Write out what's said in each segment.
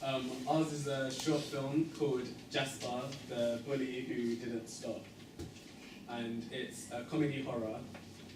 Ours is a short film called Jasper, the bully who didn't stop. And it's a comedy horror,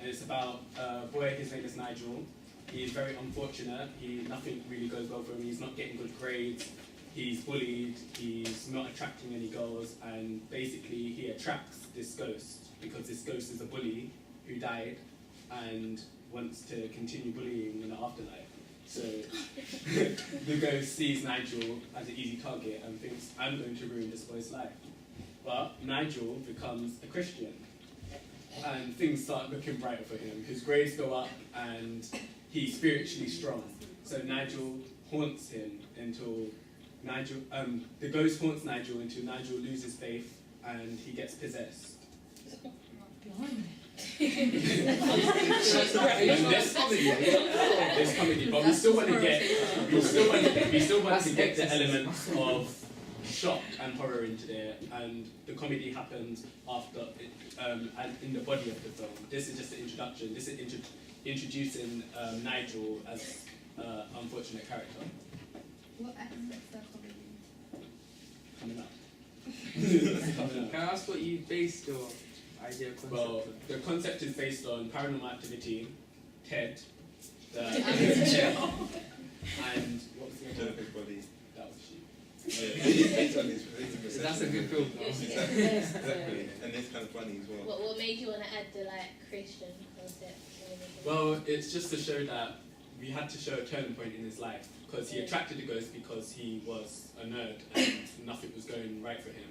and it's about a boy, his name is Nigel. He's very unfortunate, nothing really goes well for him, he's not getting good grades, he's bullied, he's not attracting any girls, and basically he attracts this ghost, because this ghost is a bully who died and wants to continue bullying in the afterlife. So the ghost sees Nigel as an easy target and thinks, I'm going to ruin this boy's life. But Nigel becomes a Christian, and things start looking brighter for him. His grades go up and he's spiritually strong. So Nigel haunts him until the ghost haunts Nigel until Nigel loses faith and he gets possessed. There's comedy, but we still want to get the elements of shock and horror into there, and the comedy happens after and in the body of the film. This is just the introduction. This is introducing Nigel as an unfortunate character. What aspects are comedy? Coming up. Can I ask what you based your idea concept Well, on? the concept is based on Paranormal Activity, Ted, and what was the other Jennifer's Body. That was she. Yeah, based on his perception. That's a good film. Exactly. And it's kind of funny as well. What made you want to add the Christian concept? Well, it's just to show that we had to show a turning point in his life, because he attracted the ghost because he was a nerd and nothing was going right for him.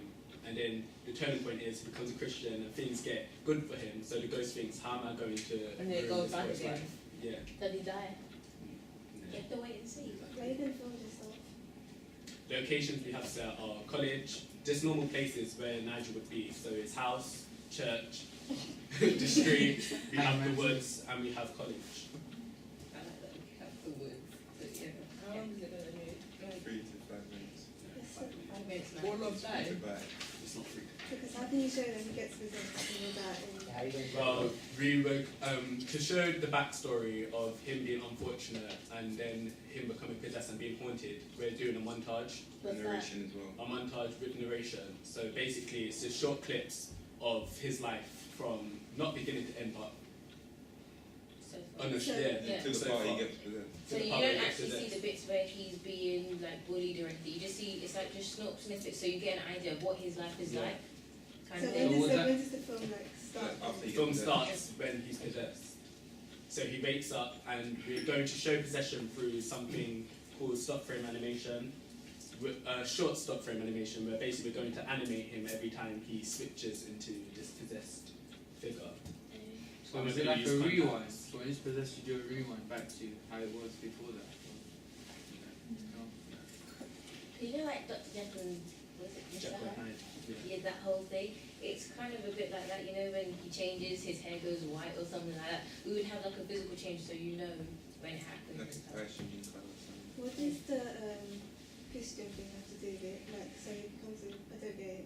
And then the turning point is he becomes a Christian and things get good for him. So the ghost thinks, how am I going to And then it ruin goes this back boy's again. life? Yeah. Does he die? No. You have to wait and see. Where you can film yourself? Locations we have set are college, just normal places where Nigel would be. So his house, church, the street, we have the woods, and we have college. I like that we have the woods. But yeah, how long is it going to be? 3 to 5 minutes. All of that. To buy. It's not free. Because how can you show them he gets possessed and all that? And Well, we were to show the backstory of him being unfortunate and then him becoming possessed and being haunted. We're doing a montage, What's that? Narration as well. a montage with narration. So basically, it's just short clips of his life from not beginning to end, but So far. on the Yeah. To the so part he far. gets possessed. So the you part don't where he gets actually see possessed. the bits where he's being bullied or anything. You just see it's just snippets, so you get an idea of what his life is Yeah. like. Kind so of when thing. does the film start? After The he film gets starts when he's possessed. So he wakes up, and we're going to show possession through something called stop frame animation, short stop frame animation, where basically we're going to animate him every time he switches into this possessed figure. So is it like a rewind? So when it's possessed, you do a rewind back to how it was before that? You know, Dr. Jekyll and was it Mr. Jekyll Hyde? and Hyde, yeah. Yeah, that whole thing. It's kind of a bit like that, when he changes, his hair goes white or something like that. We would have a physical change so you know when it happens. Like and stuff. a fashion colour or something. What does the Christian thing have to do with it? So he becomes I don't get it.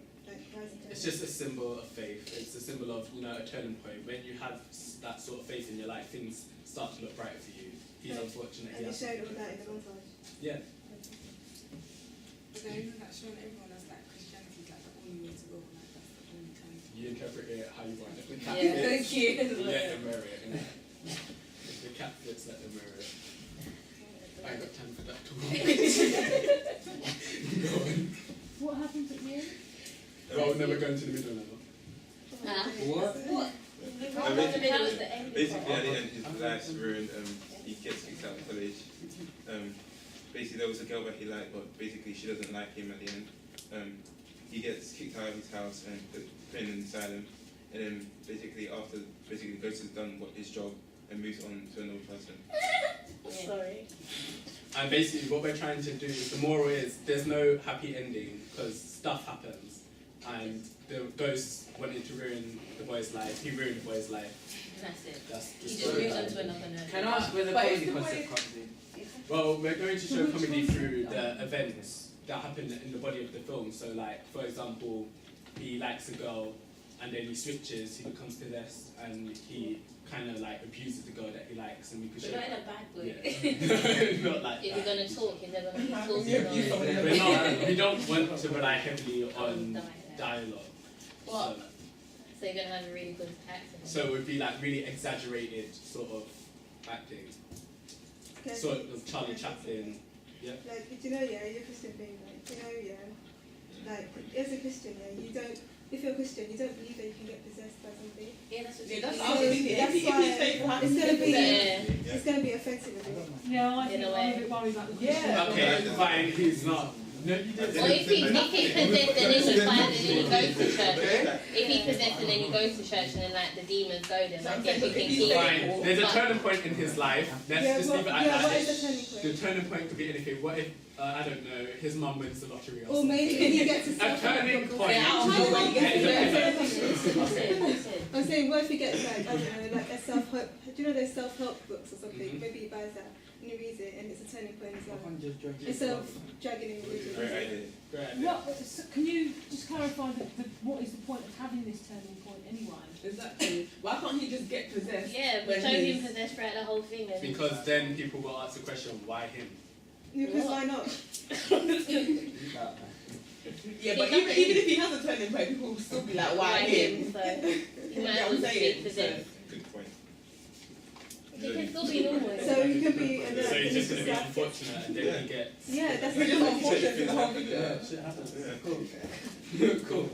Rising to It's just a symbol of faith. It's a symbol of a turning point. When you have that sort of faith in your life, things start to look brighter for you. He's unfortunate. And He you has showed all that in the montage. yeah. So isn't that showing everyone as Christianity is the only way to go, that's the only time? You interpret it how you want it. The cat Yeah, fits, thank you. let them wear it. If the cat fits, let them wear it. I ain't got time for that talk. Go on. What happens at the end? Well, never go into the middle now. Huh? What? What? And The middle is the end. Basically, at the end, his life's ruined. He gets kicked out of college. Basically, there was a girl that he liked, but basically she doesn't like him at the end. He gets kicked out of his house and put in an asylum. And then basically after the ghost has done his job and moves on to another person. Sorry. And basically, what we're trying to do, the moral is, there's no happy ending because stuff happens. And the ghost wanted to ruin the boy's life. He ruined the boy's life. That's it. That's the He just story. moves on to another note. Can I ask where the But comedy if the concept way- comes in? Well, we're going to show comedy through the events that happen in the body of the film. So, for example, he likes a girl and then he switches, he becomes possessed, and he kind of like abuses the girl that he likes, and we could But show not in that. a bad way. Yeah. Not like If that. you're gonna talk, you're never gonna be talking We don't want to rely heavily on dialogue. What? So you're gonna have a really good accent. So it would be like really exaggerated sort of acting. Okay. Sort of Charlie Chaplin. Yeah. Like, do you know, yeah, you're a Christian being, like, do you know, yeah, like, as a Christian, yeah, you don't, if you're a Christian, you don't believe that you can get possessed by something. Yeah, that's what Yeah, you that's do. what I was thinking. That's If you why say you have it's to gonna be, Yeah. it's gonna be offensive, I think. Yeah, I In think a I'm way. a bit worried about the Yeah. Okay, fine, he's not. No, you didn't. Or if he's possessed and then he finds and then he goes to church. If he's possessed and then he goes to church and then like the demons go there, I guess you can keep Fine. There's a turning point in his life. Let's Yeah, just what- leave it at yeah, that. what is the turning point? The turning point could be anything. What if, I don't know, his mum wins the lottery or Or something? maybe he gets a A self turning point. Yeah, I don't know where you get I'm saying, what if he gets like, I don't know, like a self-help, do you know those self-help books or something? Mhm. Maybe he buys that and he reads it and it's a turning point as well. I'm just joking. Instead of dragging in religion. Great idea. Great idea. What, so can you just clarify what is the point of having this turning point anyway? Exactly. Why can't he just get possessed? Yeah, but when show him he's- possessed throughout the whole thing. And Because then people will ask the question, why him? Because why not? Yeah, but even if he has a turning point, people will still be like, why him? So he might Yeah, as I'm well saying. be possessed. Good point. He can still be normal. So you can be, and then So like, he's just going to be like- unfortunate and then he gets... Yeah, that's We're the just point. unfortunate for the whole video. Yeah, shit happens. Cool.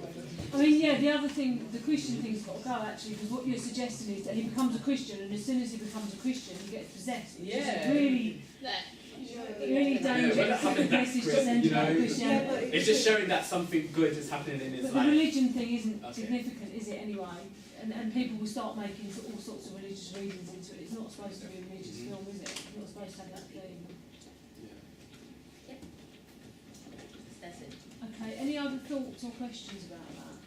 I mean, yeah, the other thing, the Christian thing's got to go actually, because what you're suggesting is that he becomes a Christian, and as soon as he becomes a Christian, he gets possessed. Which Yeah. is really, That, really Yeah, but dangerous having that message to grip, send you about know, Yeah, Christianity. but It's just showing that something good is happening in his But the life. religion thing isn't Okay. significant, is it, anyway? And people will start making all sorts of religious reasons into it. It's not supposed to be a religious Mhm. film, is it? It's not supposed to have that theme. Yeah. that's it. Okay, any other thoughts or questions about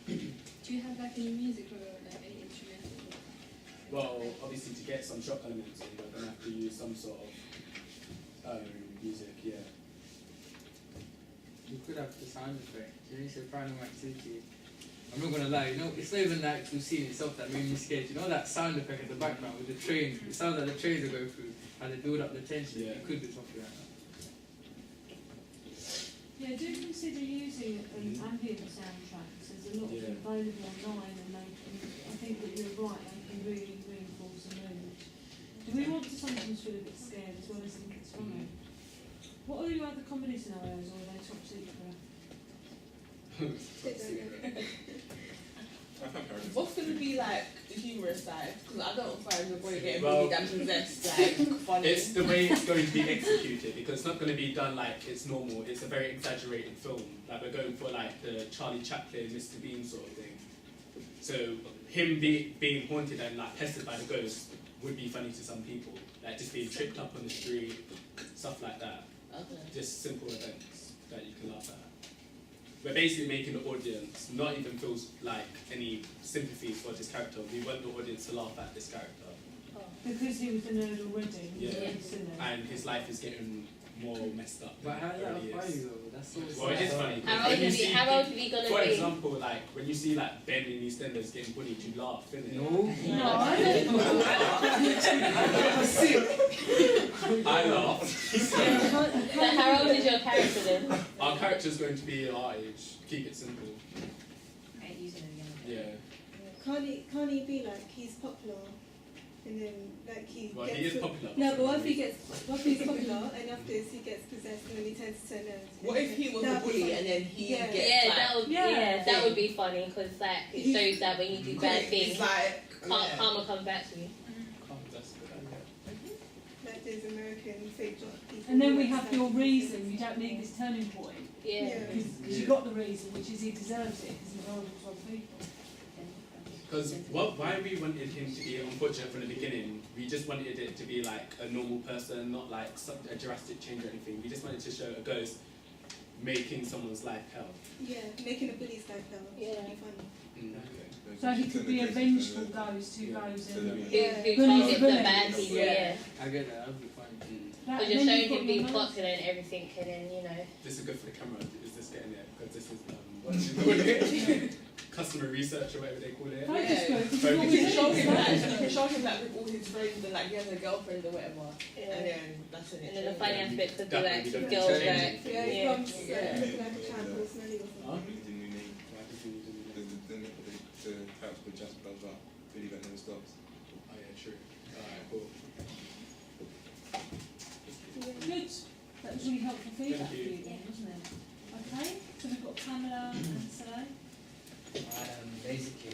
that? Do you have like any music or like any instrumental? Well, obviously to get some shock elements in, you're going to have to use some sort of music, yeah. You could have the sound effect. You need to paranormal activity. I'm not gonna lie, you know, it's not even the actual scene itself that made me scared. You know that sound effect in the background with the train? It sounds like the trains are going through and they build up the tension. Yeah. You could do something like that. Yeah, do consider using ambient soundtracks. There's a lot of Yeah. them available online, and I think that you're right, they can really reinforce the mood. Do we want to sometimes feel a bit scared as well as think it's funny? What are your other comedy scenarios, or are they top secret? What's going to be like the humorous side? Because I don't find the boy getting Well, really damn possessed like funny. It's the way it's going to be executed, because it's not going to be done like it's normal. It's a very exaggerated film. Like we're going for like the Charlie Chaplin, Mr. Bean sort of thing. So him being haunted and like pestered by the ghost would be funny to some people. Like just being tripped up on the street, stuff like that. Okay. Just simple events that you can laugh at. We're basically making the audience not even feel like any sympathy for this character. We want the audience to laugh at this character. Because he was a nerd already. Yeah. He's a nerd. And his life is getting more messed up. But how than is that it funny is. though? That's so Well, it is sad. funny. How When old you is he? see How old is he gonna For be? example, like when you see like Ben in EastEnders getting bullied, you laugh, innit? No. No, I don't. I laugh. So how old is your character then? Our character's going to be our age. Keep it simple. I ain't using it again. Yeah. Can't he be like, he's popular, and then like he Well, gets... he is popular. No, but what if he's popular and after this he gets possessed and then he turns to a nerd? What if he was a That'd be bully funny. and then he Yeah. gets Yeah, like... that would that would be funny because like it shows that when you do bad things, It's like... karma comes back to you. That's a good idea. Like there's American fake job people. And then we who have like your to- reason. You don't need this turning point. Yeah. Because you got the reason, which is he deserves it because he's horrible to other people. Because why we wanted him to be unfortunate from the beginning, we just wanted it to be like a normal person, not like a drastic change or anything. We just wanted to show a ghost making someone's life hell. Yeah, making a bully's life hell. Yeah. It'd be funny. So he could be a vengeful ghost who goes and... Who Yeah. targets the Bullies. bad people? Yeah. I get that. That'd be funny. But you're showing him being popular and everything, and then you know. This is good for the camera. Is this getting it? Because this is what is it? customer research or whatever they call it. Can I just go? Because Very what good. we He showed him said- that. He showed him that with all his friends and like he has a girlfriend or whatever. And then that's when And it then the changed. finance bit could be Definitely like don't girls change back. it. Yeah, Yeah. from looking like a child or smelly or Huh? something. It's a new name. Why did you do that? The character called Jasper, but really that never stops. Oh yeah, true. Alright, cool. Good. That was really helpful feedback for Thank you. you then, wasn't it? Okay, so we've got Pamela and Saleh. Basically,